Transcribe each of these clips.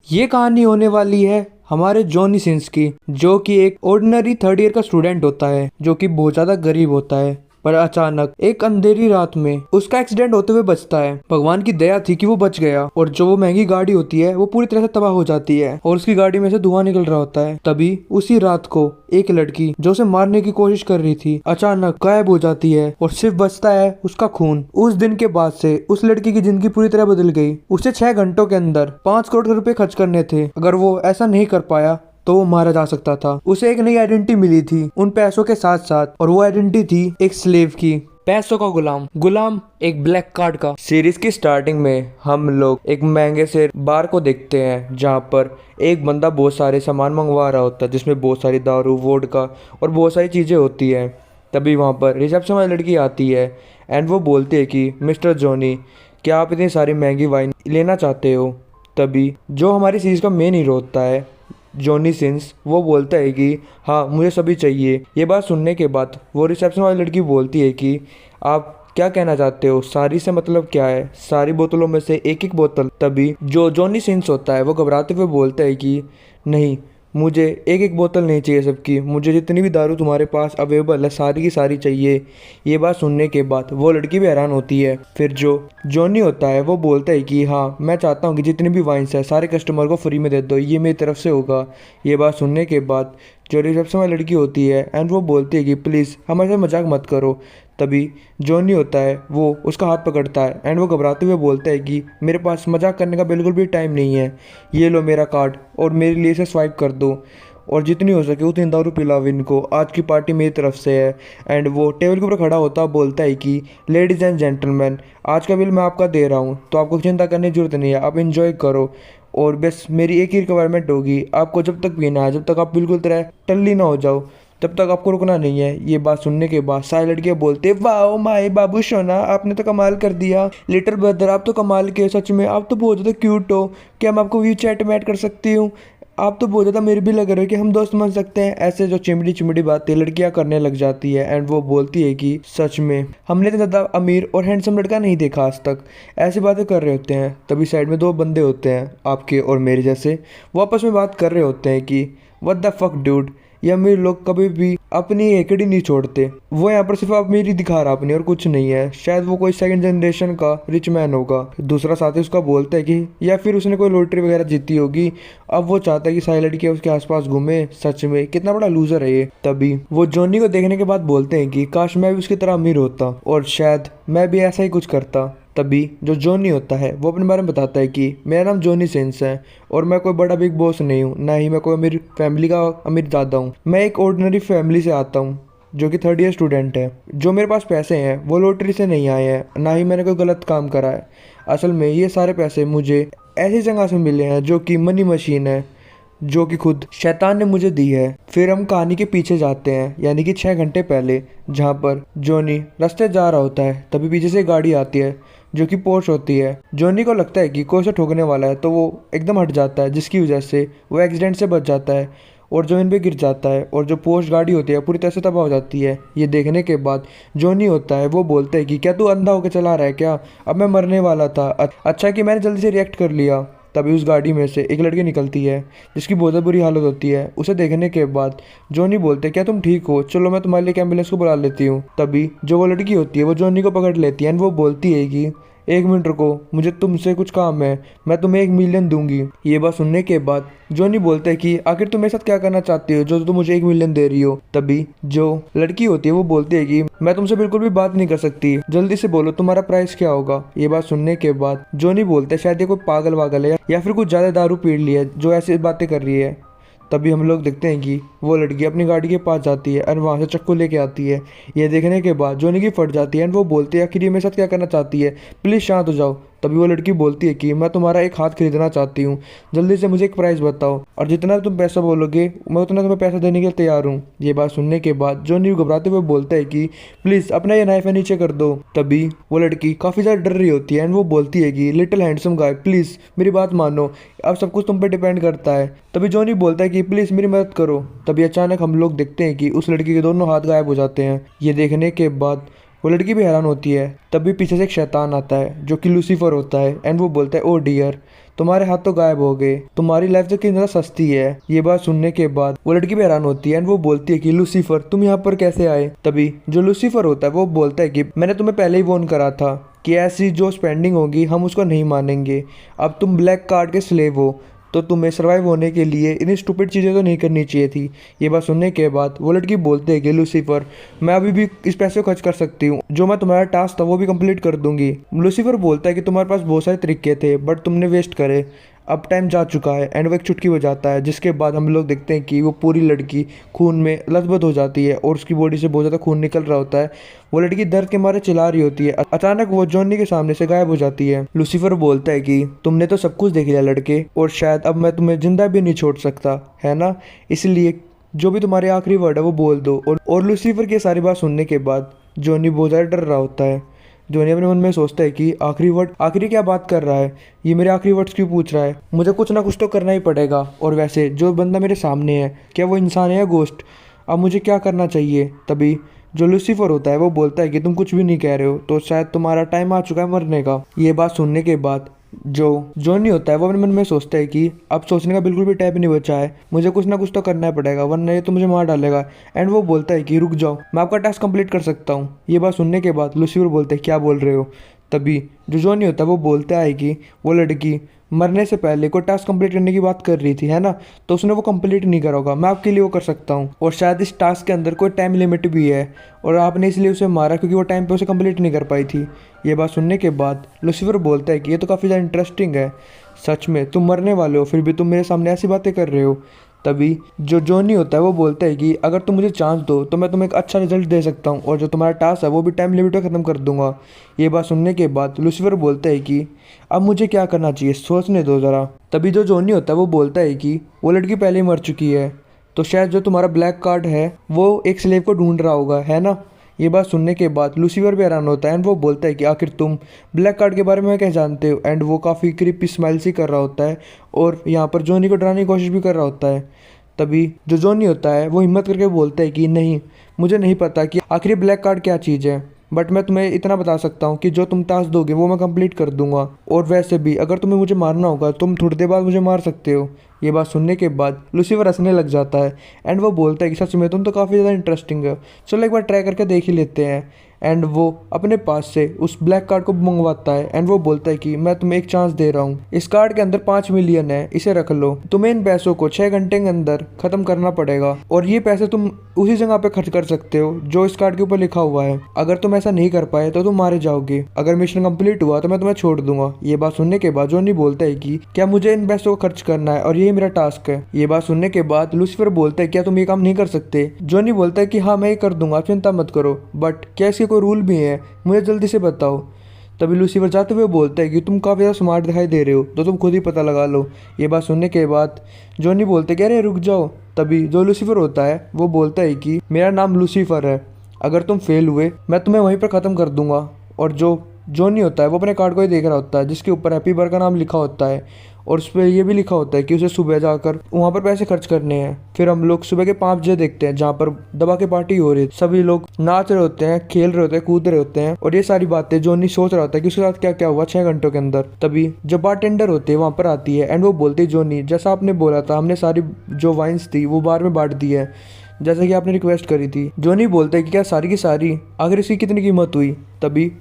ये कहानी होने वाली है हमारे जॉनी सिंस की, जो कि एक ऑर्डिनरी थर्ड ईयर का स्टूडेंट होता है, जो कि बहुत ज्यादा गरीब होता है। पर अचानक एक अंधेरी रात में उसका एक्सीडेंट होते हुए बचता है। भगवान की दया थी कि वो बच गया, और जो वो महंगी गाड़ी होती है वो पूरी तरह से तबाह हो जाती है और उसकी गाड़ी में से धुआं निकल रहा होता है। तभी उसी रात को एक लड़की जो उसे मारने की कोशिश कर रही थी अचानक गायब हो जाती है, और सिर्फ बचता है उसका खून। उस दिन के बाद से उस लड़की की जिंदगी पूरी तरह बदल गई। उसे 6 घंटों के अंदर 5 करोड़ रुपए खर्च करने थे। अगर वो ऐसा नहीं कर पाया तो वो मारा जा सकता था। उसे एक नई आइडेंटिटी मिली थी उन पैसों के साथ साथ, और वो आइडेंटिटी थी एक स्लेव की, पैसों का गुलाम। गुलाम एक ब्लैक कार्ड का। सीरीज की स्टार्टिंग में हम लोग एक महंगे से बार को देखते हैं, जहाँ पर एक बंदा बहुत सारे सामान मंगवा रहा होता है, जिसमें बहुत सारी दारू, वोडका और बहुत सारी चीजें होती है। तभी वहाँ पर रिसेप्शन वाली लड़की आती है एंड वो बोलती है कि मिस्टर जॉनी, क्या आप इतनी सारी महंगी वाइन लेना चाहते हो? तभी जो हमारी सीरीज का मेन हीरो होता है जॉनी सिंस, वो बोलता है कि हाँ मुझे सभी चाहिए। ये बात सुनने के बाद वो रिसेप्शन वाली लड़की बोलती है कि आप क्या कहना चाहते हो, सारी से मतलब क्या है, सारी बोतलों में से एक एक बोतल। तभी जो जॉनी सिंस होता है वो घबराते हुए बोलता है कि नहीं, मुझे एक एक बोतल नहीं चाहिए सबकी, मुझे जितनी भी दारू तुम्हारे पास अवेलेबल है सारी की सारी चाहिए। ये बात सुनने के बाद वो लड़की भी हैरान होती है। फिर जो जॉनी होता है वो बोलता है कि हाँ मैं चाहता हूँ कि जितनी भी वाइन्स है सारे कस्टमर को फ्री में दे दो, ये मेरी तरफ से होगा। ये बात सुनने के बाद जो रिसेप्शन वाली लड़की होती है एंड वो बोलती है कि प्लीज़ हमारे साथ मजाक मत करो। तभी जॉनी होता है वो उसका हाथ पकड़ता है एंड वो घबराते हुए बोलता है कि मेरे पास मजाक करने का बिल्कुल भी टाइम नहीं है, ये लो मेरा कार्ड और मेरे लिए इसे स्वाइप कर दो, और जितनी हो सके उतनी दारू पिलाओ इनको, आज की पार्टी मेरी तरफ से है। एंड वो टेबल के ऊपर खड़ा होता बोलता है कि लेडीज़ एंड जेंटलमैन, आज का बिल मैं आपका दे रहा हूँ, तो आपको चिंता करने की जरूरत नहीं है, आप इंजॉय करो। और बस मेरी एक ही रिक्वायरमेंट होगी, आपको जब तक पीना है, जब तक आप बिल्कुल तरह टल्ली ना हो जाओ तब तक आपको रुकना नहीं है। ये बात सुनने के बाद सारी लड़कियां बोलते वाओ माय बाबू सोना, आपने तो कमाल कर दिया। लिटिल ब्रदर आप तो कमाल के, सच में आप तो बहुत ज़्यादा क्यूट हो, क्या मैं आपको व्यू चैट में ऐड कर सकती हूँ? आप तो बहुत ज़्यादा मेरे भी लग रहे हो कि हम दोस्त बन सकते हैं। ऐसे जो चिमड़ी चिमड़ी बातें लड़कियां करने लग जाती है एंड वो बोलती है कि सच में हमने तो ज़्यादा अमीर और हैंडसम लड़का नहीं देखा आज तक। ऐसी बातें कर रहे होते हैं, तभी साइड में 2 बंदे होते हैं आपके और मेरे जैसे, वो आपस में बात कर रहे होते हैं कि व्हाट द फक डूड, ये अमीर लोग कभी भी अपनी एकड़ी नहीं छोड़ते। वो यहाँ पर सिर्फ अमीरी दिखा रहा अपनी और कुछ नहीं है, शायद वो कोई सेकंड जनरेशन का रिच मैन होगा। दूसरा साथी उसका बोलता है कि या फिर उसने कोई लॉटरी वगैरह जीती होगी, अब वो चाहता है कि सारी लड़कियां उसके आसपास घूमे। सच में कितना बड़ा लूजर है ये। तभी वो जॉनी को देखने के बाद बोलते हैं कि काश मैं भी उसकी तरह अमीर होता और शायद मैं भी ऐसा ही कुछ करता। तभी जो जॉनी होता है वो अपने बारे में बताता है कि मेरा नाम जॉनी सिंस है और मैं कोई बड़ा बिग बॉस नहीं हूँ, ना ही मैं कोई अमीर फैमिली का अमीर दादा हूँ। मैं एक ऑर्डिनरी फैमिली से आता हूँ जो कि थर्ड ईयर स्टूडेंट है। जो मेरे पास पैसे हैं वो लॉटरी से नहीं आए हैं, ना ही मैंने कोई गलत काम करा है। असल में ये सारे पैसे मुझे ऐसी जगह से मिले हैं जो कि मनी मशीन है, जो कि खुद शैतान ने मुझे दी है। फिर हम कहानी के पीछे जाते हैं, यानी कि 6 घंटे पहले, जहाँ पर जॉनी रास्ते जा रहा होता है। तभी पीछे से गाड़ी आती है जो कि पोर्श होती है। जॉनी को लगता है कि कोई उसे ठोकने वाला है, तो वो एकदम हट जाता है, जिसकी वजह से वो एक्सीडेंट से बच जाता है और जमीन पे गिर जाता है, और जो पोर्श गाड़ी होती है पूरी तरह से तबाह हो जाती है। ये देखने के बाद जॉनी होता है वो बोलता है कि क्या तू अंधा होकर चला रहा है क्या? अब मैं मरने वाला था, अच्छा कि मैंने जल्दी से रिएक्ट कर लिया। तभी उस गाड़ी में से एक लड़की निकलती है जिसकी बहुत ज़्यादा बुरी हालत होती है। उसे देखने के बाद जॉनी बोलते हैं क्या तुम ठीक हो? चलो मैं तुम्हारे लिए एक एम्बुलेंस को बुला लेती हूँ। तभी जो वो लड़की होती है वो जॉनी को पकड़ लेती है एंड वो बोलती है कि 1 मिनट रुको, मुझे तुमसे कुछ काम है, मैं तुम्हें 1 मिलियन दूंगी। ये बात सुनने के बाद जॉनी बोलता है कि आखिर तुम मेरे साथ क्या करना चाहती हो जो तुम मुझे 1 मिलियन दे रही हो? तभी जो लड़की होती है वो बोलती है कि मैं तुमसे बिल्कुल भी बात नहीं कर सकती, जल्दी से बोलो तुम्हारा प्राइस क्या होगा। ये बात सुनने के बाद जॉनी बोलता है शायद ये कोई पागल वागल है या फिर कुछ ज्यादा दारू पी ली है जो ऐसी बातें कर रही है। तभी हम लोग देखते हैं कि वो लड़की अपनी गाड़ी के पास जाती है और वहाँ से चाकू लेके आती है। ये देखने के बाद जॉनी की फट जाती है एंड वो बोलती है आखिर ये मेरे साथ क्या करना चाहती है, प्लीज़ शांत हो जाओ। तभी वो लड़की बोलती है कि मैं तुम्हारा एक हाथ खरीदना चाहती हूँ, जल्दी से मुझे एक प्राइस बताओ और जितना तुम पैसा बोलोगे मैं उतना तुम्हें पैसा देने के लिए तैयार हूँ। ये बात सुनने के बाद जॉनी घबराते हुए बोलता है कि प्लीज़ अपना ये नाइफ है नीचे कर दो। तभी वो लड़की काफ़ी ज़्यादा डर रही होती है एंड वो बोलती है कि लिटिल हैंडसम गाय प्लीज़ मेरी बात मानो, अब सब कुछ तुम पे डिपेंड करता है। तभी जॉनी बोलता है कि प्लीज़ मेरी मदद करो। तभी अचानक हम लोग देखते हैं कि उस लड़की के दोनों हाथ गायब हो जाते हैं। ये देखने के बाद वो लड़की भी हैरान होती है। तभी पीछे से एक शैतान आता है जो कि लूसीफर होता है एंड वो बोलता है ओ डियर, तुम्हारे हाथ तो गायब हो गए, तुम्हारी लाइफ तो कितनी ज्यादा सस्ती है। ये बात सुनने के बाद वो लड़की भी हैरान होती है एंड वो बोलती है कि लूसीफर तुम यहाँ पर कैसे आए। तभी जो लूसीफर होता है वो बोलता है कि मैंने तुम्हें पहले ही वॉर्न करा था कि ऐसी जो स्पेंडिंग होगी हम उसको नहीं मानेंगे। अब तुम ब्लैक कार्ड के स्लेव हो, तो तुम्हें सर्वाइव होने के लिए इतनी स्टूपिड चीज़ें तो नहीं करनी चाहिए थी। ये बात सुनने के बाद वो लड़की बोलते है कि लूसीफर मैं अभी भी इस पैसे को खर्च कर सकती हूँ, जो मैं तुम्हारा टास्क था वो भी कंप्लीट कर दूंगी। लूसीफर बोलता है कि तुम्हारे पास बहुत सारे तरीके थे बट तुमने वेस्ट करे, अब टाइम जा चुका है। एंड वो एक चुटकी बजाता है जिसके बाद हम लोग देखते हैं कि वो पूरी लड़की खून में लथबथ हो जाती है और उसकी बॉडी से बहुत ज़्यादा खून निकल रहा होता है। वो लड़की दर्द के मारे चिल्ला रही होती है। अचानक वो जॉनी के सामने से गायब हो जाती है। लूसीफर बोलता है कि तुमने तो सब कुछ देख लिया लड़के, और शायद अब मैं तुम्हें जिंदा भी नहीं छोड़ सकता, है ना, इसलिए जो भी तुम्हारे आखिरी वर्ड है वो बोल दो। और लूसीफर की सारी बात सुनने के बाद जॉनी बहुत ज़्यादा डर रहा होता है। जॉनी अपने मन में सोचता है कि आखिरी क्या बात कर रहा है, ये मेरे आखिरी वर्ड्स क्यों पूछ रहा है, मुझे कुछ ना कुछ तो करना ही पड़ेगा। और वैसे जो बंदा मेरे सामने है क्या वो इंसान है या गोश्त, अब मुझे क्या करना चाहिए। तभी जो लूसीफर होता है वो बोलता है कि तुम कुछ भी नहीं कह रहे हो, तो शायद तुम्हारा टाइम आ चुका है मरने का। ये बात सुनने के बाद जो जॉनी होता है वो अपने मन में सोचता है कि अब सोचने का बिल्कुल भी टाइम नहीं बचा है, मुझे कुछ ना कुछ तो करना पड़ेगा वरना ये तो मुझे मार डालेगा। एंड वो बोलता है कि रुक जाओ, मैं आपका टास्क कंप्लीट कर सकता हूँ। ये बात सुनने के बाद लूसीफर बोलते हैं क्या बोल रहे हो। तभी जो जॉनी होता है वो बोलता है कि वो लड़की मरने से पहले कोई टास्क कंप्लीट करने की बात कर रही थी, है ना, तो उसने वो कंप्लीट नहीं करा होगा, मैं आपके लिए वो कर सकता हूँ। और शायद इस टास्क के अंदर कोई टाइम लिमिट भी है और आपने इसलिए उसे मारा क्योंकि वो टाइम पे उसे कंप्लीट नहीं कर पाई थी। ये बात सुनने के बाद लूसीफर बोलता है कि ये तो काफ़ी ज़्यादा इंटरेस्टिंग है, सच में तुम मरने वाले हो फिर भी तुम मेरे सामने ऐसी बातें कर रहे हो। तभी जो जॉनी होता है वो बोलता है कि अगर तुम मुझे चांस दो तो मैं तुम्हें एक अच्छा रिजल्ट दे सकता हूँ और जो तुम्हारा टास्क है वो भी टाइम लिमिट में ख़त्म कर दूंगा। ये बात सुनने के बाद लूसीफर बोलता है कि अब मुझे क्या करना चाहिए, सोचने दो ज़रा। तभी जो जॉनी होता है वो बोलता है कि वो लड़की पहले ही मर चुकी है, तो शायद जो तुम्हारा ब्लैक कार्ड है वो एक स्लेव को ढूंढ रहा होगा, है ना। ये बात सुनने के बाद लूसीफर भी हैरान होता है एंड वो बोलता है कि आखिर तुम ब्लैक कार्ड के बारे में क्या जानते हो। एंड वो काफ़ी क्रीपी स्माइल सी कर रहा होता है और यहाँ पर जॉनी को डराने की कोशिश भी कर रहा होता है। तभी जो जॉनी होता है वो हिम्मत करके बोलता है कि नहीं, मुझे नहीं पता कि आखिर ब्लैक कार्ड क्या चीज़ है, बट मैं तुम्हें इतना बता सकता हूँ कि जो तुम टास्क दोगे वो मैं कंप्लीट कर दूंगा। और वैसे भी अगर तुम्हें मुझे मारना होगा तुम थोड़ी देर बाद मुझे मार सकते हो। ये बात सुनने के बाद लूसीफर हंसने लग जाता है एंड वो बोलता है कि सच में तुम तो काफ़ी ज़्यादा इंटरेस्टिंग है, चलो एक बार ट्राई करके देख ही लेते हैं। एंड वो अपने पास से उस ब्लैक कार्ड को मंगवाता है एंड वो बोलता है कि मैं तुम्हें एक चांस दे रहा हूँ, इस कार्ड के अंदर 5 मिलियन है, इसे रख लो, तुम्हें इन पैसों को 6 घंटे के अंदर खत्म करना पड़ेगा और ये पैसे तुम उसी जगह पे खर्च कर सकते हो जो इस कार्ड के ऊपर लिखा हुआ है। अगर तुम ऐसा नहीं कर पाए तो तुम मारे जाओगे, अगर मिशन कंप्लीट हुआ तो मैं तुम्हें छोड़ दूंगा। ये बात सुनने के बाद जॉनी बोलता है कि क्या मुझे इन पैसों को खर्च करना है और यही मेरा टास्क है। ये बात सुनने के बाद लूसीफर बोलता है क्या तुम ये काम नहीं कर सकते। जॉनी बोलता है कि हाँ मैं ये कर दूंगा, चिंता मत करो, बट क्या इसके कोई रूल भी है, मुझे जल्दी से बताओ। तभी लूसीफर जाते हुए बोलता है कि तुम काफ़ी ज़्यादा स्मार्ट दिखाई दे रहे हो तो तुम खुद ही पता लगा लो। ये बात सुनने के बाद जॉनी बोलते कह रहे रुक जाओ। तभी जो लूसीफर होता है वो बोलता है कि मेरा नाम लूसीफर है, अगर तुम फेल हुए मैं तुम्हें वहीं पर ख़त्म कर दूंगा। और जो जॉनी होता है वो अपने कार्ड को ही देख रहा होता है जिसके ऊपर हैप्पी बर्गर का नाम लिखा होता है और उस पर यह भी लिखा होता है कि उसे सुबह जाकर वहाँ पर पैसे खर्च करने हैं। फिर हम लोग सुबह के 5 बजे देखते हैं जहाँ पर दबा के पार्टी हो रही है, सभी लोग नाच रहे होते हैं, खेल रहे होते हैं, कूद रहे होते हैं और ये सारी बातें जॉनी सोच रहा होता है कि उसके साथ क्या क्या हुआ 6 घंटों के अंदर। तभी जो बारटेंडर होते हैं वहाँ पर आती है एंड वो बोलती है जॉनी जैसा आपने बोला था हमने सारी जो वाइन्स थी वो बार में बांट दी है जैसे कि आपने रिक्वेस्ट करी थी। जॉनी बोलता है कि क्या सारी की सारी, आखिर इसकी कितनी कीमत हुई। तभी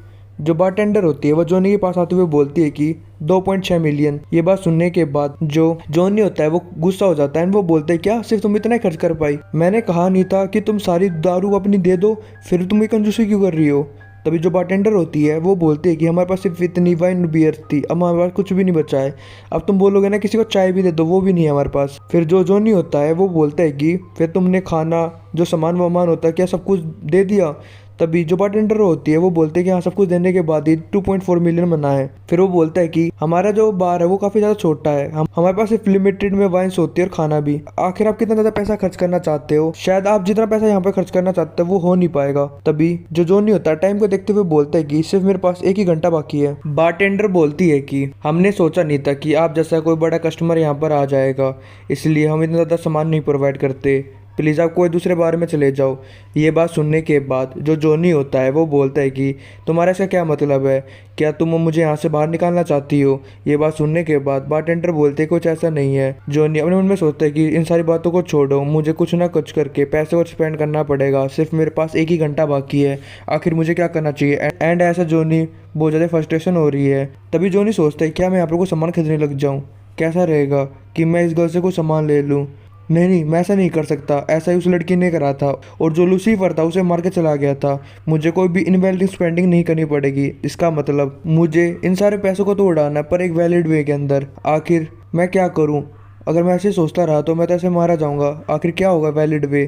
जो बारटेंडर होती है वो जॉनी के पास आते हुए बोलती है कि 2.6 मिलियन। ये बात सुनने के बाद जो जॉनी होता है वो गुस्सा हो जाता है एंड वो बोलते हैं क्या सिर्फ तुम इतना ही खर्च कर पाई, मैंने कहा नहीं था कि तुम सारी दारू अपनी दे दो, फिर तुम ये कंजूसी क्यों कर रही हो। तभी जो बारटेंडर होती है वो बोलती है कि हमारे पास सिर्फ इतनी वाइन बियर थी, अब हमारे पास कुछ भी नहीं बचा है, अब तुम बोलोगे ना किसी को चाय भी दे दो, वो भी नहीं है हमारे पास। फिर जो जॉनी होता है वो बोलता है कि फिर तुमने खाना जो सामान वामान होता है क्या सब कुछ दे दिया। तभी जो बारटेंडर होती है वो बोलते हैं कि हाँ सब कुछ देने के बाद ही 2.4 मिलियन बना है। फिर वो बोलता है कि हमारा जो बार है वो काफ़ी ज़्यादा छोटा है, हमारे पास सिर्फ लिमिटेड में वाइन्स होती है और खाना भी। आखिर आप कितना ज़्यादा पैसा खर्च करना चाहते हो, शायद आप जितना पैसा यहाँ पे खर्च करना चाहते हो वो हो नहीं पाएगा। तभी जो जॉनी होता है टाइम को देखते हुए बोलता है कि सिर्फ मेरे पास 1 ही घंटा बाकी है। बारटेंडर बोलती है कि हमने सोचा नहीं था कि आप जैसा कोई बड़ा कस्टमर यहाँ पर आ जाएगा, इसलिए हम इतना ज़्यादा सामान नहीं प्रोवाइड करते, प्लीज़ आप कोई दूसरे बारे में चले जाओ। ये बात सुनने के बाद जो जॉनी होता है वो बोलता है कि तुम्हारा इसका क्या मतलब है, क्या तुम मुझे यहाँ से बाहर निकालना चाहती हो। ये बात सुनने के बाद बारटेंडर बोलते कुछ ऐसा नहीं है। जॉनी अपने मन में सोचता है कि इन सारी बातों को छोड़ो, मुझे कुछ ना कुछ करके पैसे को स्पेंड करना पड़ेगा, सिर्फ मेरे पास 1 ही घंटा बाकी है, आखिर मुझे क्या करना चाहिए। एंड ऐसा जॉनी बहुत ज़्यादा फ्रस्ट्रेशन हो रही है। तभी जॉनी सोचता है क्या मैं यहाँ पर कुछ सामान खरीदने लग जाऊँ, कैसा रहेगा कि मैं इस गर्ल से कुछ सामान ले लूँ। नहीं, मैं ऐसा नहीं कर सकता, ऐसा ही उस लड़की ने करा था और जो लूसीफर था उसे मार के चला गया था। मुझे कोई भी इनवैलिड स्पेंडिंग नहीं करनी पड़ेगी, इसका मतलब मुझे इन सारे पैसों को तो उड़ाना है पर एक वैलिड वे के अंदर। आखिर मैं क्या करूं, अगर मैं ऐसे सोचता रहा तो मैं तो ऐसे मारा जाऊंगा, आखिर क्या होगा वैलिड वे।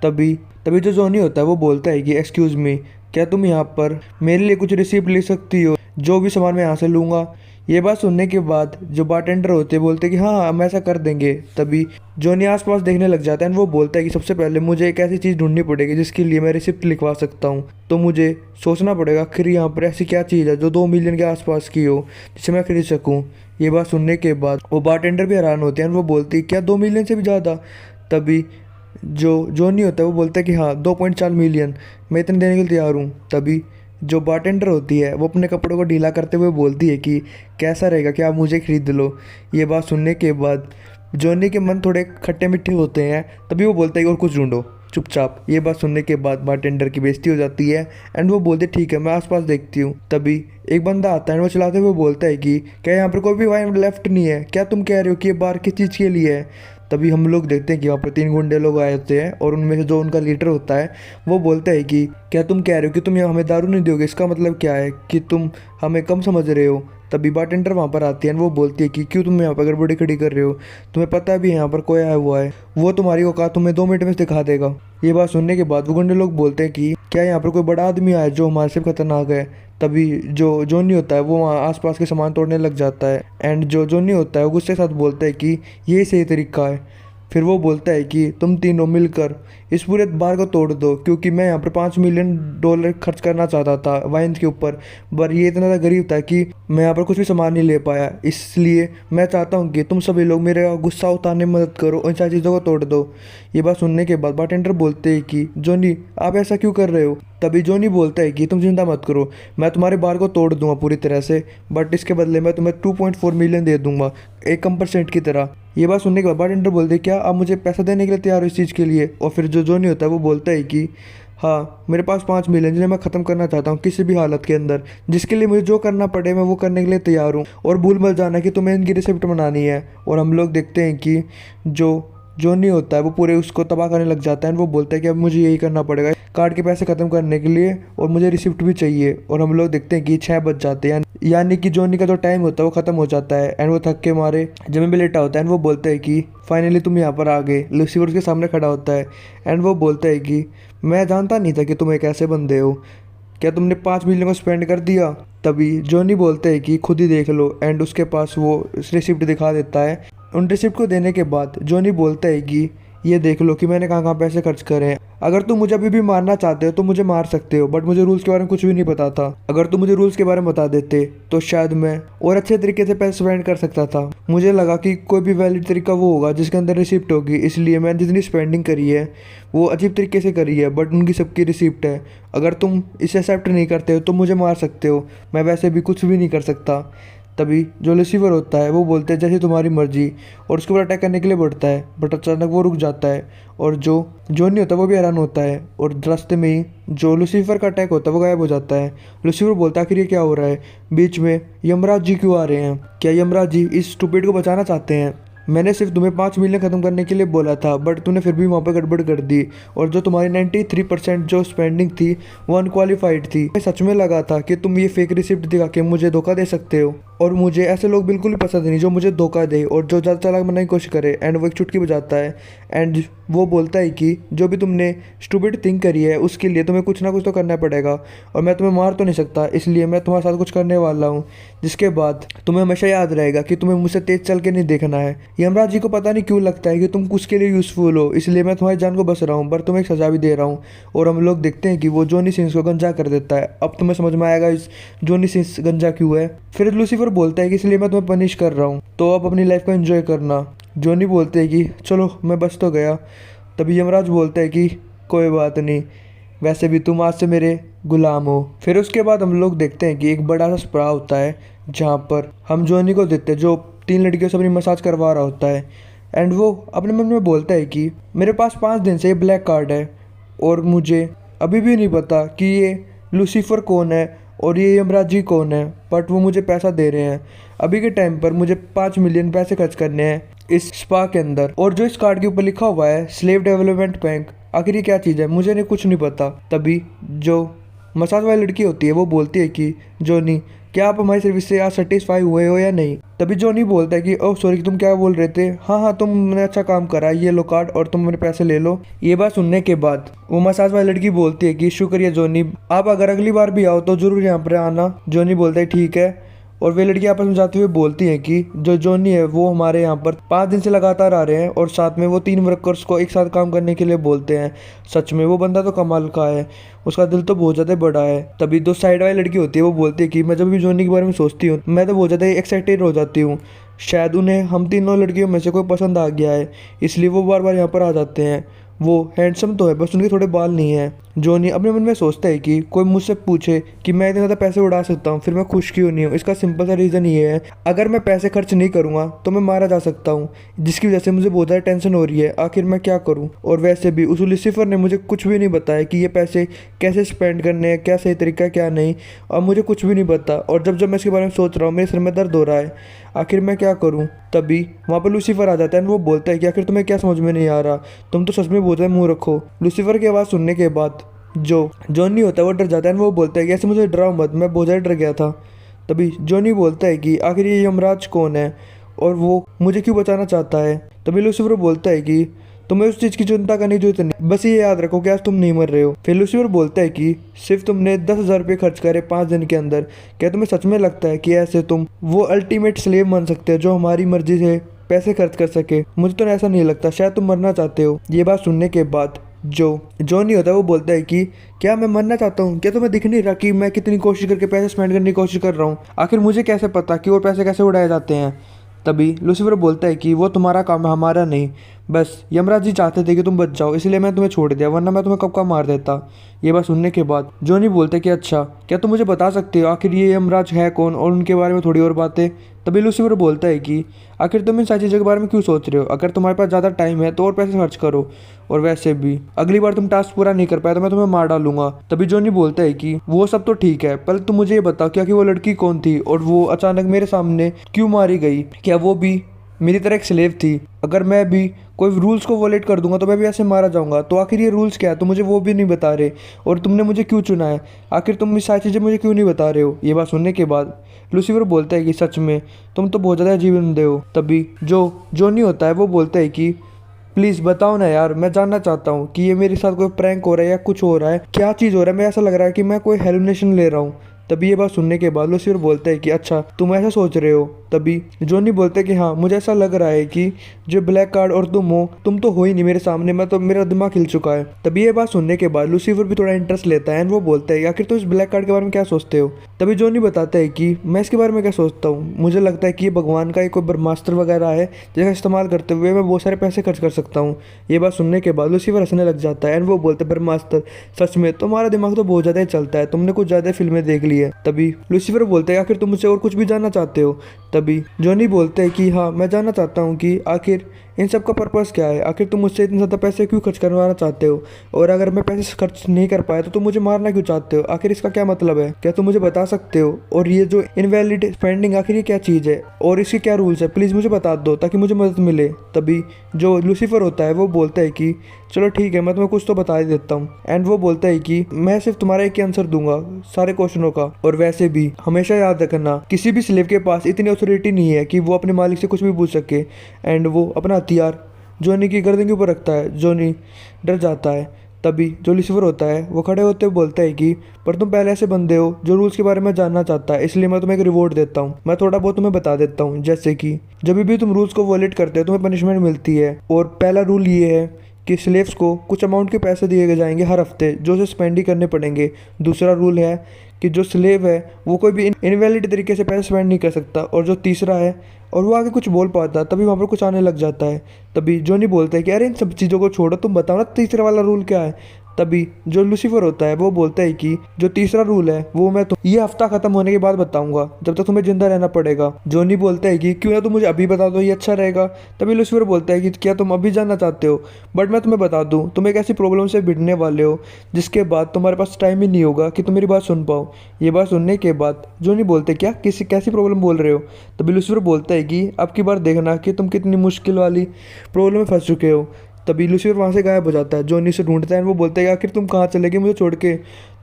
तभी तभी जो जॉनी होता है वो बोलता है कि एक्सक्यूज़ मी, क्या तुम यहाँ पर मेरे लिए कुछ रिसीप्ट ले सकती हो, जो भी सामान मैं यहाँ से लूँगा। ये बात सुनने के बाद जो बारटेंडर होते हैं बोलते हैं कि हाँ हम ऐसा कर देंगे। तभी जॉनी आसपास देखने लग जाता है और वो बोलता है कि सबसे पहले मुझे एक ऐसी चीज़ ढूंढनी पड़ेगी जिसके लिए मैं रिसिप्ट लिखवा सकता हूँ। तो मुझे सोचना पड़ेगा आखिर यहाँ पर ऐसी क्या चीज़ है जो 2 मिलियन के आसपास की हो जिसे मैं खरीद सकूँ। ये बात सुनने के बाद वो बारटेंडर भी हैरान होते हैं और वो बोलती है क्या 2 मिलियन से भी ज़्यादा। तभी जो जॉनी होता है वो बोलता है कि हाँ 2.4 मिलियन, मैं इतने देने के लिए तैयार हूँ। तभी जो बारटेंडर होती है वो अपने कपड़ों को ढीला करते हुए बोलती है कि कैसा रहेगा कि आप मुझे खरीद लो। ये बात सुनने के बाद जॉनी के मन थोड़े खट्टे मीठे होते हैं। तभी वो बोलता है कि और कुछ ढूंढो चुपचाप। ये बात सुनने के बाद बारटेंडर की बेइज्जती हो जाती है एंड वो बोलते ठीक है मैं आसपास देखती हूँ। तभी एक बंदा आता है और वो चलाते हुए बोलता है कि क्या यहाँ पर कोई भी वाइन लेफ्ट नहीं है, क्या तुम कह रहे हो कि ये बार किस चीज़ के लिए है। तभी हम लोग देखते हैं कि वहाँ पर 3 गुंडे लोग आए होते हैं और उनमें से जो उनका लीडर होता है वो बोलता है कि क्या तुम कह रहे हो कि तुम यहाँ हमें दारू नहीं दोगे, इसका मतलब क्या है कि तुम हमें कम समझ रहे हो। तभी बारटेंडर वहाँ पर आती है और वो बोलती है कि क्यों तुम यहाँ पर गड़बड़ी खड़ी कर रहे हो, तुम्हें पता भी है यहाँ पर कोई आया हुआ है, वो तुम्हारी औकात तुम्हें 2 मिनट में दिखा देगा। ये बात सुनने के बाद वो गुंडे लोग बोलते हैं कि क्या यहाँ पर कोई बड़ा आदमी आया जो हमारे से खतरनाक है। तभी जो जॉनी होता है वो वहाँ आसपास के सामान तोड़ने लग जाता है एंड जो जॉनी होता है वो गुस्से के साथ बोलता है कि ये सही तरीका है। फिर वो बोलता है कि तुम तीनों मिलकर इस पूरे बार को तोड़ दो, क्योंकि मैं यहाँ पर $5 मिलियन खर्च करना चाहता था वाइन के ऊपर, पर ये इतना ज़्यादा गरीब था कि मैं यहाँ पर कुछ भी सामान नहीं ले पाया। इसलिए मैं चाहता हूँ कि तुम सभी लोग मेरा गुस्सा उतारने में मदद करो और इन सारी चीज़ों को तोड़ दो। ये बात सुनने के बाद बारटेंडर बोलते हैं कि जॉनी आप ऐसा क्यों कर रहे हो। तभी जॉनी बोलता है कि तुम चिंता मत करो, मैं तुम्हारे बार को तोड़ दूंगा पूरी तरह से, बट इसके बदले मैं तुम्हें 2.4 मिलियन दे दूंगा, एक कम परसेंट की तरह। ये बात सुनने के बाद बारटेंडर बोलते हैं क्या आप मुझे पैसा देने के लिए तैयार हो इस चीज़ के लिए। और फिर जो जॉनी होता है वो बोलता है कि हाँ मेरे पास 5 मिलियन जिन्हें मैं ख़त्म करना चाहता हूँ किसी भी हालत के अंदर, जिसके लिए मुझे जो करना पड़े मैं वो करने के लिए तैयार हूँ। और भूल मत जाना कि तुम्हें इनकी रिसिप्ट बनानी है। और हम लोग देखते हैं कि जो जॉनी होता है वो पूरे उसको तबाह करने लग जाता है। वो बोलता है कि अब मुझे यही करना पड़ेगा कार्ड के पैसे ख़त्म करने के लिए और मुझे रिसिप्ट भी चाहिए। और हम लोग देखते हैं कि 6 बज जाते हैं, यानी कि जॉनी का जो टाइम होता है वो ख़त्म हो जाता है एंड वो थक के मारे जमीन पे लेटा होता है एंड वो बोलता है कि फाइनली तुम यहाँ पर आ गए। लूसीफर उसके सामने खड़ा होता है एंड वो बोलता है कि मैं जानता नहीं था कि तुम एक ऐसे बंदे हो, क्या तुमने 5 मिलियन को स्पेंड कर दिया। तभी जॉनी बोलते हैं कि खुद ही देख लो एंड उसके पास वो रिसिप्ट दिखा देता है। उन रिसिप्ट को देने के बाद जॉनी बोलता है कि ये देख लो कि मैंने कहाँ कहाँ पैसे खर्च करे हैं, अगर तुम मुझे अभी भी मारना चाहते हो तो मुझे मार सकते हो, बट मुझे रूल्स के बारे में कुछ भी नहीं पता था। अगर तुम मुझे रूल्स के बारे में बता देते तो शायद मैं और अच्छे तरीके से पैसे स्पेंड कर सकता था। मुझे लगा कि कोई भी वैलिड तरीका वो होगा जिसके अंदर रिसिप्ट होगी, इसलिए मैंने जितनी स्पेंडिंग करी है वो अजीब तरीके से करी है, बट उनकी सबकी रिसिप्ट है। अगर तुम इसे एक्सेप्ट नहीं करते हो तो मुझे मार सकते हो, मैं वैसे भी कुछ भी नहीं कर सकता। तभी जो लूसीफर होता है वो बोलते हैं जैसे तुम्हारी मर्जी, और उसके ऊपर अटैक करने के लिए बढ़ता है, बट अचानक वो रुक जाता है और जो जॉनी होता है वो भी हैरान होता है और रास्ते में ही जो लूसीफर का अटैक होता है वो गायब हो जाता है। लूसीफर बोलता है आखिर ये क्या हो रहा है, बीच में यमराज जी क्यों आ रहे हैं, क्या यमराज जी इस स्टूपिड को बचाना चाहते हैं। मैंने सिर्फ तुम्हें 5 मिलियन ख़त्म करने के लिए बोला था, बट तूने फिर भी वहाँ पर गड़बड़ कर दी, और जो तुम्हारी 93% जो स्पेंडिंग थी वो अनक्वालिफाइड थी। मैं सच में लगा था कि तुम ये फेक रिसिप्ट दिखा के मुझे धोखा दे सकते हो, और मुझे ऐसे लोग बिल्कुल भी पसंद नहीं जो मुझे धोखा दे और जो ज़्यादा चालाक बनने की कोशिश करे। एंड वो एक चुटकी बजाता है एंड वो बोलता है कि जो भी तुमने स्टूपिड थिंक करी है उसके लिए तुम्हें कुछ ना कुछ तो करना पड़ेगा, और मैं तुम्हें मार तो नहीं सकता, इसलिए मैं तुम्हारे साथ कुछ करने वाला हूँ जिसके बाद तुम्हें हमेशा याद रहेगा कि तुम्हें मुझसे तेज चल के नहीं देखना है। यमराज जी को पता नहीं क्यों लगता है कि तुम कुछ के लिए यूज़फुल हो, इसलिए मैं तुम्हारी जान को बच रहा हूँ, पर तुम्हें एक सज़ा भी दे रहा हूँ। और हम लोग देखते हैं कि वो जॉनी सिंस को गंजा कर देता है। अब तुम्हें समझ में आएगा इस जॉनी सिंस गंजा क्यों है। फिर लूसीफर बोलता है कि इसलिए मैं तुम्हें पनिश कर रहा हूँ, तो अब अपनी लाइफ को एंजॉय करना। जॉनी बोलते हैं कि चलो मैं बच तो गया, तभी यमराज बोलता है कि कोई बात नहीं, वैसे भी तुम आज से मेरे गुलाम हो। फिर उसके बाद हम लोग देखते हैं कि एक बड़ा सा स्पा होता है जहाँ पर हम जॉनी को देखते हैं जो 3 लड़कियों से अपनी मसाज करवा रहा होता है। एंड वो अपने मन में बोलता है कि मेरे पास 5 दिन से ये ब्लैक कार्ड है और मुझे अभी भी नहीं पता कि ये लूसीफर कौन है और ये यमराज जी कौन है, बट वो मुझे पैसा दे रहे हैं। अभी के टाइम पर मुझे 5 मिलियन पैसे खर्च करने हैं इस स्पा के अंदर। और जो इस कार्ड के ऊपर लिखा हुआ है स्लेव डेवलपमेंट बैंक, आखिर ये क्या चीज़ है, मुझे नहीं कुछ नहीं पता। तभी जो मसाज वाली लड़की होती है वो बोलती है कि जॉनी, क्या आप हमारी सर्विस से आज सेटिस्फाई हुए हो या नहीं। तभी जॉनी बोलता है कि ओह सॉरी, तुम क्या बोल रहे थे, हाँ हाँ तुमने अच्छा काम करा, ये लो कार्ड और तुम मेरे पैसे ले लो। ये बात सुनने के बाद वो मसाज वाली लड़की बोलती है कि शुक्रिया जॉनी, आप अगर अगली बार भी आओ तो जरूर यहाँ पर आना। जॉनी बोलता है ठीक है। और वे लड़की आपस में जाते हुए बोलती हैं कि जो जॉनी है वो हमारे यहाँ पर 5 दिन से लगातार आ रहे हैं और साथ में वो 3 वर्कर्स को एक साथ काम करने के लिए बोलते हैं। सच में वो बंदा तो कमाल का है, उसका दिल तो बहुत ज़्यादा बड़ा है। तभी दो साइड वाली लड़की होती है वो बोलती है कि मैं जब भी जॉनी के बारे में सोचती हूँ मैं तो बहुत ज़्यादा एक्साइटेड हो जाती हूँ, शायद उन्हें हम तीनों लड़कियों में से कोई पसंद आ गया है, इसलिए वो बार बार यहाँ पर आ जाते हैं। वो हैंडसम तो है बस उनके थोड़े बाल नहीं है। जॉनी अपने मन में सोचता है कि कोई मुझसे पूछे कि मैं इतने ज़्यादा पैसे उड़ा सकता हूँ फिर मैं खुश क्यों नहीं हूँ। इसका सिंपल सा रीज़न ये है, अगर मैं पैसे खर्च नहीं करूँगा तो मैं मारा जा सकता हूँ, जिसकी वजह से मुझे बहुत ज़्यादा टेंशन हो रही है, आखिर मैं क्या करूँ। और वैसे भी उस लूसीफर ने मुझे कुछ भी नहीं बताया कि ये पैसे कैसे स्पेंड करने हैं, क्या सही तरीका क्या नहीं, और मुझे कुछ भी नहीं पता। और जब जब मैं इसके बारे में सोच रहा हूँ मेरे सिर में दर्द हो रहा है, आखिर मैं क्या करूँ। तभी वहाँ पर लूसीफर आ जाता है और वो बोलता है कि आखिर तुम्हें क्या समझ में नहीं आ रहा, तुम तो सच में बहुत ज़्यादा मुँह रखो। लूसीफर की आवाज़ सुनने के बाद जो जॉनी होता है वो डर जाता है और वो बोलता है कि ऐसे मुझे डराओ मत, मैं बहुत ज़्यादा डर गया था। तभी जॉनी बोलता है कि आखिर ये यमराज कौन है और वो मुझे क्यों बचाना चाहता है। तभी लूसीफर बोलता है कि तुम्हें उस चीज़ की चिंता करने की जरूरत नहीं, बस ये याद रखो कि आज तुम नहीं मर रहे हो। फिर लूसीफर बोलता है कि सिर्फ तुमने 10,000 रुपये खर्च करे 5 दिन के अंदर, क्या तुम्हें सच में लगता है कि ऐसे तुम वो अल्टीमेट स्लेव बन सकते हो जो हमारी मर्जी से पैसे खर्च कर सके। मुझे तो ऐसा नहीं लगता, शायद तुम मरना चाहते हो। ये बात सुनने के बाद जो जॉनी होता है वो बोलता है कि क्या मैं मरना चाहता हूँ, क्या तुम्हें दिख नहीं रहा कि मैं कितनी कोशिश करके पैसे स्पेंड करने की कोशिश कर रहा हूँ, आखिर मुझे कैसे पता कि और पैसे कैसे उड़ाए जाते हैं। तभी लूसीफर बोलता है कि वो तुम्हारा काम है, हमारा नहीं, बस यमराज जी चाहते थे कि तुम बच जाओ इसलिए मैं तुम्हें छोड़ दिया, वरना मैं तुम्हें कब का मार देता। ये बात सुनने के बाद जॉनी बोलते कि अच्छा, क्या तुम मुझे बता सकते हो आखिर ये यमराज है कौन और उनके बारे में थोड़ी और बातें। तभी लूसीफर बोलता है कि आखिर तुम इन सारी चीज़ों के बारे में क्यों सोच रहे हो, अगर तुम्हारे पास ज़्यादा टाइम है तो और पैसे खर्च करो, और वैसे भी अगली बार तुम टास्क पूरा नहीं कर पाए तो मैं तुम्हें मार डालूंगा। तभी जॉनी बोलता है कि वो सब तो ठीक है, पहले तुम मुझे ये बताओ कि आखिर वो लड़की कौन थी और वो अचानक मेरे सामने क्यों मारी गई, क्या वो भी मेरी तरह एक स्लेव थी, अगर मैं भी कोई रूल्स को वॉलेट कर दूंगा तो मैं भी ऐसे मारा जाऊंगा, तो आखिर ये रूल्स क्या है, तो मुझे वो भी नहीं बता रहे, और तुमने मुझे क्यों चुना है, आखिर तुम ये सारी चीज़ें मुझे क्यों नहीं बता रहे हो। ये बात सुनने के बाद लूसीफर बोलता है कि सच में तुम तो बहुत ज़्यादा अजीब बंदे हो। तभी जो जॉनी होता है वो बोलता है कि प्लीज़ बताओ ना यार, मैं जानना चाहता हूँ कि ये मेरे साथ कोई प्रैंक हो रहा है या कुछ हो रहा है, क्या चीज़ हो रहा है, मैं ऐसा लग रहा है कि मैं कोई हेलुसिनेशन ले रहा हूँ। तभी ये बात सुनने के बाद लूसीफर बोलता है कि अच्छा तुम ऐसा सोच रहे हो। तभी जॉनी बोलता है कि हाँ, मुझे ऐसा लग रहा है कि जो ब्लैक कार्ड और तुम तो हो ही नहीं मेरे सामने, मैं तो मेरा दिमाग हिल चुका है। तभी ये बात सुनने के बाद लूसीफर भी थोड़ा इंटरेस्ट लेता है एंड वो बोलता है आखिर तुम इस ब्लैक कार्ड के बारे में क्या सोचते हो। तभी जॉनी बताता है कि मैं इसके बारे में क्या सोचता हूँ, मुझे लगता है कि ये भगवान का एक कोई ब्रह्मास्त्र वगैरह है जिसका इस्तेमाल करते हुए मैं बहुत सारे पैसे खर्च कर सकता हूँ। ये बात सुनने के बाद लूसीफर हंसने लग जाता है एंड वो बोलता है ब्रह्मास्त्र, सच में तुम्हारा दिमाग तो बहुत ज़्यादा ही चलता है, तुमने कुछ ज़्यादा फिल्में देख ली है। तभी लूसीफर बोलता है आखिर तुम मुझसे और कुछ भी जानना चाहते हो। तभी जॉनी बोलते हैं कि हाँ, मैं जानना चाहता हूँ कि आखिर इन सब का पर्पस क्या है, आखिर तुम मुझसे इतने ज़्यादा पैसे क्यों खर्च करवाना चाहते हो, और अगर मैं पैसे खर्च नहीं कर पाया तो तुम मुझे मारना क्यों चाहते हो, आखिर इसका क्या मतलब है, क्या तुम मुझे बता सकते हो। और ये जो इनवैलिड स्पेंडिंग आखिर ये क्या चीज़ है और इसके क्या रूल्स है, प्लीज़ मुझे बता दो ताकि मुझे मदद मिले। तभी जो लूसीफर होता है वो बोलता है कि चलो ठीक है, मैं तुम्हें कुछ तो बता ही देता हूँ। एंड वो बोलता है कि मैं सिर्फ तुम्हारा एक ही आंसर दूंगा सारे क्वेश्चनों का, और वैसे भी हमेशा याद रखना किसी भी स्लेव के पास इतनी अथॉरिटी नहीं है कि वो अपने मालिक से कुछ भी पूछ सके। एंड वो अपना हथियार जॉनी की गर्दन के ऊपर रखता है। जॉनी डर जाता है। तभी जो लूसीफर होता है वो खड़े होते हुए बोलता है कि पर तुम पहले ऐसे बंदे हो जो रूल्स के बारे में जानना चाहता है, इसलिए मैं तुम्हें एक रिवॉर्ड देता हूँ, मैं थोड़ा बहुत तुम्हें बता देता हूँ। जैसे कि जब भी तुम रूल्स को वॉलेट करते हो तुम्हें पनिशमेंट मिलती है, और पहला रूल ये है कि स्लेव्स को कुछ अमाउंट के पैसे दिए जाएंगे हर हफ्ते जो उसे स्पेंड ही करने पड़ेंगे। दूसरा रूल है कि जो स्लेव है वो कोई भी इनवैलिड तरीके से पैसे स्पेंड नहीं कर सकता, और जो तीसरा है और वो आगे कुछ बोल पाता है, तभी वहाँ पर कुछ आने लग जाता है। तभी जॉनी बोलता है कि अरे इन सब चीज़ों को छोड़ो, तुम बताओ ना तीसरा वाला रूल क्या है। तभी जो लूसीफर होता है वो बोलता है कि जो तीसरा रूल है वो मैं ये हफ्ता खत्म होने के बाद बताऊंगा, जब तक तुम्हें जिंदा रहना पड़ेगा। जॉनी बोलता है कि क्यों ना तुम मुझे अभी बता दो, ये अच्छा रहेगा। तभी लूसीफर बोलता है कि क्या तुम अभी जानना चाहते हो, बट मैं तुम्हें बता दूं, तुम एक ऐसी प्रॉब्लम से भिड़ने वाले हो जिसके बाद तुम्हारे पास टाइम ही नहीं होगा कि तुम मेरी बात सुन पाओ। ये बात सुनने के बाद जॉनी बोलते क्या किसी कैसी प्रॉब्लम बोल रहे हो। तभी लूसीफर बोलता है कि अब की बार देखना कि तुम कितनी मुश्किल वाली प्रॉब्लम में फंस चुके हो। तभी लूसीफर वहाँ से गायब हो जाता है। जॉनी से ढूंढता है, वो बोलता है आखिर तुम कहाँ चले गए मुझे छोड़ के।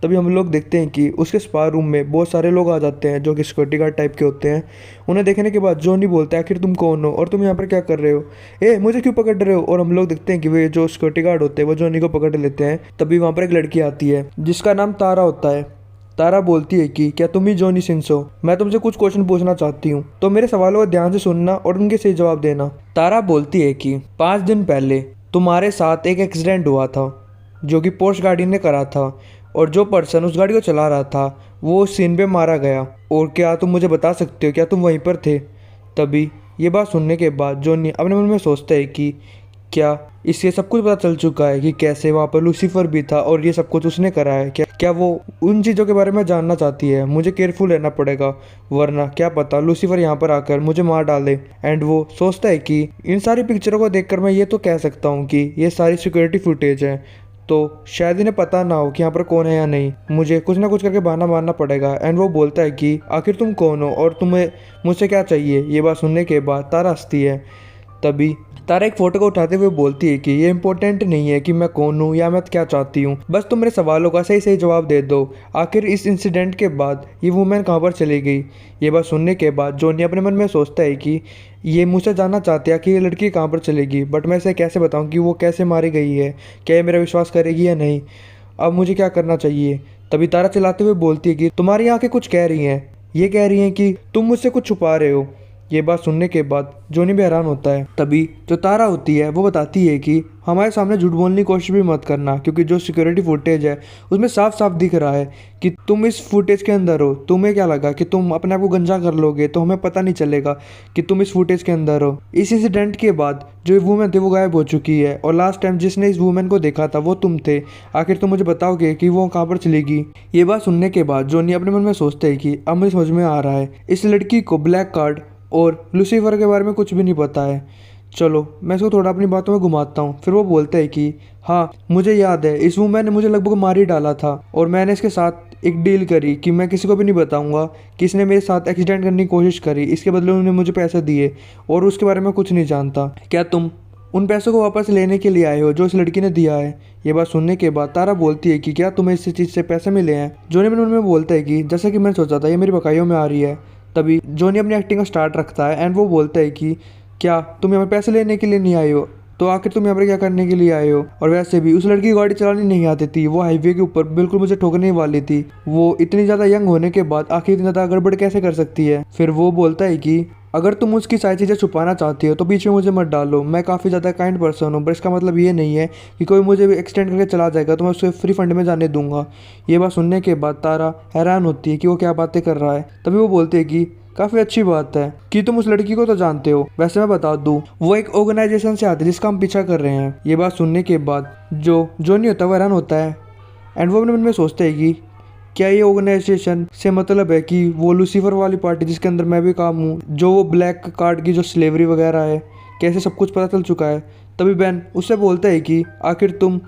तभी हम लोग देखते हैं कि उसके स्पा रूम में बहुत सारे लोग आ जाते हैं जो कि सिक्योरिटी गार्ड टाइप के होते हैं। उन्हें देखने के बाद जॉनी बोलता है आखिर तुम कौन हो और तुम यहाँ पर क्या कर रहे हो, मुझे क्यों पकड़ रहे हो। और हम लोग देखते हैं कि वे जो सिक्योरिटी गार्ड होते हैं वो जॉनी को पकड़ लेते हैं। तभी वहाँ पर एक लड़की आती है जिसका नाम तारा होता है। तारा बोलती है कि क्या तुम ही जॉनी सिंस हो, मैं तुमसे कुछ क्वेश्चन पूछना चाहती हूँ, तो मेरे सवालों को ध्यान से सुनना और उनके सही जवाब देना। तारा बोलती है कि 5 दिन पहले तुम्हारे साथ एक एक्सीडेंट हुआ था जो कि पोर्श गाड़ी ने करा था, और जो पर्सन उस गाड़ी को चला रहा था वो उस सीन पे मारा गया। और क्या तुम मुझे बता सकते हो क्या तुम वहीं पर थे। तभी ये बात सुनने के बाद जॉनी अपने मन में सोचता है कि क्या इससे सब कुछ पता चल चुका है कि कैसे वहाँ पर लूसीफर भी था और ये सब कुछ उसने करा है। क्या वो उन चीज़ों के बारे में जानना चाहती है। मुझे केयरफुल रहना पड़ेगा, वरना क्या पता लूसीफर यहाँ पर आकर मुझे मार डाले। एंड वो सोचता है कि इन सारी पिक्चरों को देखकर मैं ये तो कह सकता हूँ कि ये सारी सिक्योरिटी फुटेज है, तो शायद इन्हें पता ना हो कि यहाँ पर कौन है या नहीं। मुझे कुछ ना कुछ करके बहाना मारना पड़ेगा। एंड वो बोलता है कि आखिर तुम कौन हो और तुम्हें मुझसे क्या चाहिए। ये बात सुनने के बाद तारा हंसती है। तभी तारा एक फोटो को उठाते हुए बोलती है कि ये इंपॉर्टेंट नहीं है कि मैं कौन हूँ या मैं क्या चाहती हूँ, बस तुम मेरे सवालों का सही सही जवाब दे दो। आखिर इस इंसिडेंट के बाद ये वुमेन कहाँ पर चली गई। ये बात सुनने के बाद जॉनी अपने मन में सोचता है कि ये मुझसे जानना चाहते हैं कि ये लड़की कहाँ पर चलेगी, बट मैं इसे कैसे बताऊँ कि वो कैसे मारी गई है, क्या ये मेरा विश्वास करेगी या नहीं, अब मुझे क्या करना चाहिए। तभी तारा चलाते हुए बोलती है कि तुम्हारी आंखें कुछ कह रही हैं, ये कह रही हैं कि तुम मुझसे कुछ छुपा रहे हो। ये बात सुनने के बाद जॉनी भी हैरान होता है। तभी जो तारा होती है वो बताती है कि हमारे सामने झूठ बोलने की कोशिश भी मत करना, क्योंकि जो सिक्योरिटी फुटेज है उसमें साफ साफ दिख रहा है कि तुम इस फुटेज के अंदर हो। तुम्हें क्या लगा कि तुम अपने आप को गंजा कर लोगे तो हमें पता नहीं चलेगा कि तुम इस फुटेज के अंदर हो। इस इंसिडेंट के बाद जो वूमेन थे वो गायब हो चुकी है, और लास्ट टाइम जिसने इस वूमेन को देखा था वो तुम थे। आखिर तुम मुझे बताओगे कि वो कहाँ पर चलेगी। ये बात सुनने के बाद जॉनी अपने मन में सोचते है कि अब मुझे समझ में आ रहा है, इस लड़की को ब्लैक कार्ड और लूसीफर के बारे में कुछ भी नहीं पता है। चलो मैं इसको थोड़ा अपनी बातों में घुमाता हूँ। फिर वो बोलते हैं कि हाँ मुझे याद है, इस वूमेन ने मुझे लगभग मार ही डाला था, और मैंने इसके साथ एक डील करी कि मैं किसी को भी नहीं बताऊंगा कि इसने मेरे साथ एक्सीडेंट करने की कोशिश करी। इसके बदले उन्होंने मुझे पैसे दिए और उसके बारे में कुछ नहीं जानता। क्या तुम उन पैसों को वापस लेने के लिए आए हो जो उस लड़की ने दिया है। ये बात सुनने के बाद तारा बोलती है कि क्या तुम्हें इस चीज़ से पैसे मिले हैं। जॉनी अपने मन में बोलता है कि जैसा कि मैंने सोचा था ये मेरी बकाइयों में आ रही है। तभी जॉनी अपनी एक्टिंग का स्टार्ट रखता है एंड वो बोलता है कि क्या तुम यहाँ पर पैसे लेने के लिए नहीं आए हो, तो आखिर तुम यहाँ पर क्या करने के लिए आए हो। और वैसे भी उस लड़की की गाड़ी चलानी नहीं आती थी, वो हाईवे के ऊपर बिल्कुल मुझे ठोकने वाली थी। वो इतनी ज़्यादा यंग होने के बाद आखिर इतनी ज़्यादा गड़बड़ कैसे कर सकती है। फिर वो बोलता है कि अगर तुम उसकी सारी चीज़ें छुपाना चाहती हो तो बीच में मुझे मत डालो, मैं काफ़ी ज़्यादा काइंड पर्सन हूँ, पर इसका मतलब ये नहीं है कि कोई मुझे भी एक्सटेंड करके चला जाएगा तो मैं उसे फ्री फंड में जाने दूंगा। ये बात सुनने के बाद तारा हैरान होती है कि वो क्या बातें कर रहा है। तभी वो बोलती है कि काफ़ी अच्छी बात है कि तुम उस लड़की को तो जानते हो। वैसे मैं बता दूं वो एक ऑर्गेनाइजेशन से आती है जिसका हम पीछा कर रहे हैं। ये बात सुनने के बाद जो जॉनी होता है वो हैरान होता है एंड वो अपने मन में सोचता है कि क्या ये ऑर्गेनाइजेशन से मतलब है कि वो लूसीफर वाली पार्टी जिसके अंदर मैं भी काम हूँ, जो वो ब्लैक कार्ड की जो स्लेवरी वगैरह है, कैसे सब कुछ पता चल चुका है। तभी बैन उससे बोलता है कि आखिर तुम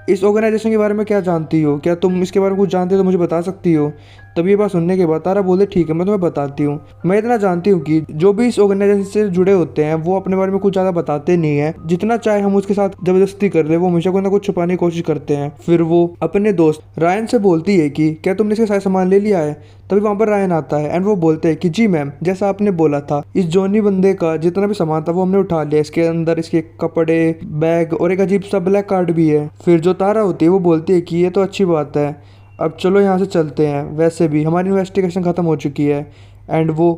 इस ऑर्गेनाइजेशन के बारे में क्या जानती हो, क्या तुम इसके बारे में कुछ जानते हो तो मुझे बता सकती हो। तभी ये बात सुनने के बाद तारा बोले ठीक है मैं तुम्हें बताती हूँ। मैं इतना जानती हूँ कि जो भी इस ऑर्गेनाइजेशन से जुड़े होते हैं वो अपने बारे में कुछ ज़्यादा बताते नहीं है, जितना चाहे हम उसके साथ ज़बरदस्ती कर ले वो हमेशा कुछ ना कुछ छुपाने की कोशिश करते हैं। फिर वो अपने दोस्त रायन से बोलती है कि क्या तुमने इसके सारे सामान ले लिया है। तभी वहाँ पर रायन आता है एंड वो बोलते हैं कि जी मैम, जैसा आपने बोला था इस जॉनी बंदे का जितना भी सामान था वो हमने उठा लिया, इसके अंदर इसके कपड़े, बैग और एक अजीब सा ब्लैक कार्ड भी है। फिर जो तारा होती है वो बोलती है कि ये तो अच्छी बात है, अब चलो यहाँ से चलते हैं, वैसे भी हमारी इन्वेस्टिगेशन ख़त्म हो चुकी है। एंड वो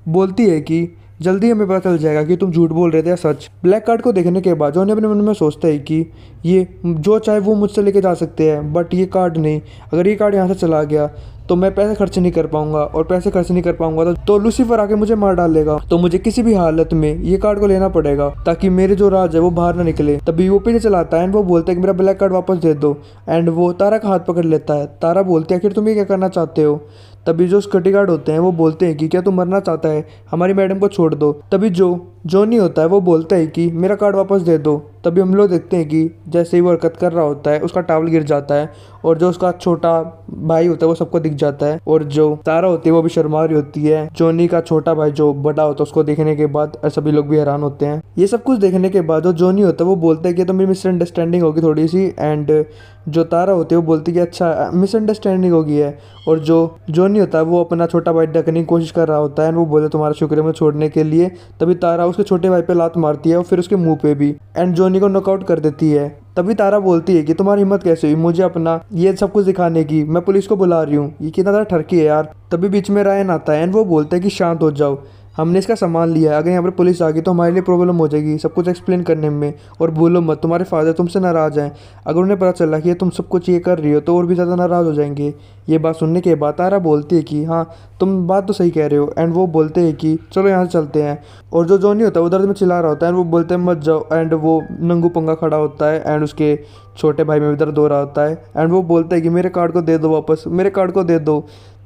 बोलती है कि जल्दी हमें पता चल जाएगा कि तुम झूठ बोल रहे थे या सच। ब्लैक कार्ड को देखने के बाद जॉनी अपने मन में सोचता है कि ये जो चाहे वो मुझसे लेके जा सकते हैं, बट ये कार्ड नहीं। अगर ये कार्ड यहाँ से चला गया तो मैं पैसे खर्च नहीं कर पाऊंगा, और पैसे खर्च नहीं कर पाऊंगा तो लूसीफर आके मुझे मार डालेगा। तो मुझे किसी भी हालत में ये कार्ड को लेना पड़ेगा ताकि मेरे जो राज है वो बाहर ना निकले। तभी वो पीछे चलाता है एंड वो बोलता है कि मेरा ब्लैक कार्ड वापस दे दो। एंड वो तारा का हाथ पकड़ लेता है। तारा बोलती है आखिर तुम ये क्या करना चाहते हो। तभी जो सिक्योरिटी गार्ड होते हैं वो बोलते हैं कि क्या तू मरना चाहता है, हमारी मैडम को छोड़ दो। तभी जोनी होता है वो बोलता है कि मेरा कार्ड वापस दे दो। तभी हम लोग देखते हैं कि जैसे ही वो हरकत कर रहा होता है उसका टावल गिर जाता है और जो उसका छोटा भाई होता है वो सबको दिख जाता है। और जो तारा होती है वो भी शर्मा रही होती है। जोनी का छोटा भाई जो बड़ा होता है उसको देखने के बाद सभी लोग भी हैरान होते हैं। ये सब कुछ देखने के बाद जो जोनी होता है वो बोलता है कि तो मेरी मिसअंडरस्टैंडिंग होगी थोड़ी सी। एंड जो तारा होती है वो बोलती है कि अच्छा मिसअंडरस्टैंडिंग होगी है। और जो जोनी होता है वो अपना छोटा भाई ढकने की कोशिश कर रहा होता है एंड वो बोलता है तुम्हारा शुक्रिया मुझे छोड़ने के लिए। तभी तारा उसके छोटे भाई पे लात मारती है और फिर उसके मुंह पे भी, एंड जोनी को नॉकआउट कर देती है। तभी तारा बोलती है कि तुम्हारी हिम्मत कैसे हुई मुझे अपना ये सब कुछ दिखाने की, मैं पुलिस को बुला रही हूँ, ये कितना ज़्यादा ठरकी है यार। तभी बीच में रायन आता है एंड वो बोलता है कि शांत हो जाओ, हमने इसका सामान लिया है, अगर यहाँ पर पुलिस आ गई तो हमारे लिए प्रॉब्लम हो जाएगी सब कुछ एक्सप्लेन करने में। और भूलो मत तुम्हारे फादर तुमसे नाराज़ हैं, अगर उन्हें पता चला कि तुम सब कुछ ये कर रही हो तो और भी ज़्यादा नाराज़ हो जाएंगे। ये बात सुनने के बाद तारा बोलती है कि हाँ तुम बात तो सही कह रहे हो। एंड वो बोलते हैं कि चलो यहाँ से चलते हैं। और जो जोनी होता है वो दर्द में चिल्ला रहा होता है एंड वो बोलते हैं मत जाओ। एंड वो नंगू पंगा खड़ा होता है एंड उसके छोटे भाई में भी दर्द हो रहा होता है। एंड वो बोलता है कि मेरे कार्ड को दे दो वापस, मेरे कार्ड को दे दो।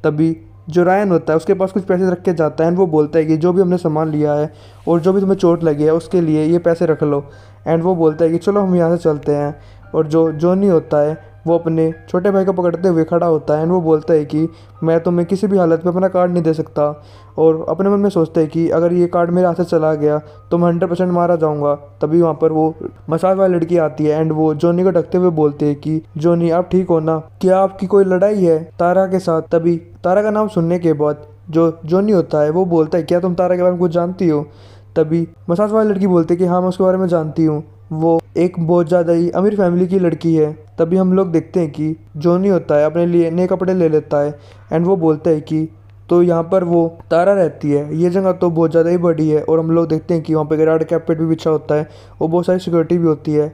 तभी जो रायन होता है उसके पास कुछ पैसे रख के जाता है एंड वो बोलता है कि जो भी हमने सामान लिया है और जो भी तुम्हें चोट लगी है उसके लिए ये पैसे रख लो। एंड वो बोलता है कि चलो हम यहाँ से चलते हैं। और जो जोनी होता है वो अपने छोटे भाई को पकड़ते हुए खड़ा होता है एंड वो बोलता है कि मैं तुम्हें किसी भी हालत में अपना कार्ड नहीं दे सकता। और अपने मन में सोचता है कि अगर ये कार्ड मेरे हाथ से चला गया तो मैं 100% मारा जाऊंगा। तभी वहाँ पर वो मसाज वाली लड़की आती है एंड वो जोनी को ढकते हुए बोलती है कि जोनी आप ठीक हो ना, क्या आपकी कोई लड़ाई है तारा के साथ। तभी तारा का नाम सुनने के बाद जो जोनी होता है वो बोलता है क्या तुम तारा के बारे में कुछ जानती हो। तभी मसाज वाली लड़की बोलती है कि हाँ मैं उसके बारे में जानती हूँ, वो एक बहुत ज़्यादा ही अमीर फैमिली की लड़की है। तभी हम लोग देखते हैं कि जोनी होता है अपने लिए नए कपड़े ले लेता है एंड वो बोलता है कि तो यहाँ पर वो तारा रहती है, ये जगह तो बहुत ज़्यादा ही बड़ी है। और हम लोग देखते हैं कि वहाँ पे गार्ड कैपेट भी बिछा होता है और बहुत सारी सिक्योरिटी भी होती है।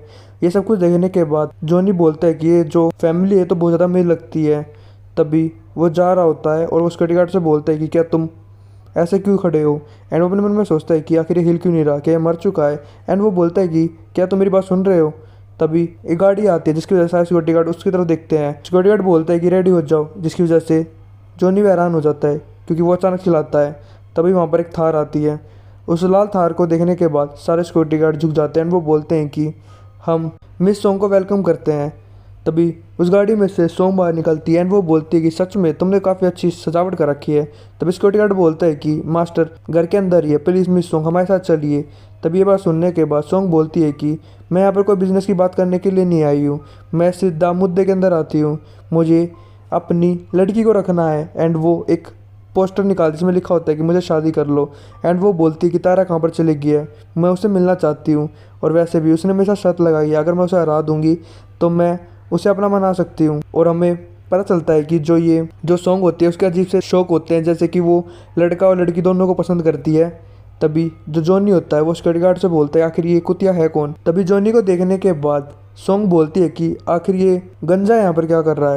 ये सब कुछ देखने के बाद जोनी बोलता है कि ये जो फैमिली है तो बहुत ज़्यादा अमीर लगती है। तभी वो जा रहा होता है और वो सिक्योरिटी गार्ड से बोलता है कि क्या तुम ऐसे क्यों खड़े हो। एंड वो अपने मन में सोचता है कि आखिर ये हिल क्यों नहीं रहा, क्या ये मर चुका है। एंड वो बोलता है कि क्या तुम मेरी बात सुन रहे हो। तभी एक गाड़ी आती है जिसकी वजह से सारे सिक्योरिटी गार्ड उसकी तरफ देखते हैं। सिक्योरिटी गार्ड बोलता है कि रेडी हो जाओ, जिसकी वजह से जोनी भी हैरान हो जाता है क्योंकि वो अचानक चिल्लाता है। तभी वहाँ पर एक थार आती है। उस लाल थार को देखने के बाद सारे सिक्योरिटी गार्ड झुक जाते हैं एंड वो बोलते हैं कि हम मिस सोंग को वेलकम करते हैं। तभी उस गाड़ी में से सोंग बाहर निकलती है एंड वो बोलती है कि सच में तुमने काफ़ी अच्छी सजावट कर रखी है। तभी सिक्योरिटी गार्ड बोलता है कि मास्टर घर के अंदर ही है, प्लीज़ मिस सोंग हमारे साथ चलिए। तभी ये बात सुनने के बाद सोंग बोलती है कि मैं यहाँ पर कोई बिज़नेस की बात करने के लिए नहीं आई हूँ, मैं सीधा मुद्दे के अंदर आती हूँ, मुझे अपनी लड़की को रखना है। एंड वो एक पोस्टर निकालती जिसमें लिखा होता है कि मुझे शादी कर लो। एंड वो बोलती है कि तारा कहाँ पर चली गई है, मैं उससे मिलना चाहती हूँ। और वैसे भी उसने मेरे साथ शर्त लगाई है, अगर मैं उसे हरा दूँगी तो मैं उसे अपना मना सकती हूँ। और हमें पता चलता है कि जो सॉन्ग होती है उसके अजीब से शौक होते हैं, जैसे कि वो लड़का और लड़की दोनों को पसंद करती है। तभी जो जॉनी होता है वो सिक्योरिटी गार्ड से बोलता है आखिर ये कुतिया है कौन। तभी जॉनी को देखने के बाद सॉन्ग बोलती है कि आखिर ये गंजा यहाँ पर क्या कर रहा है।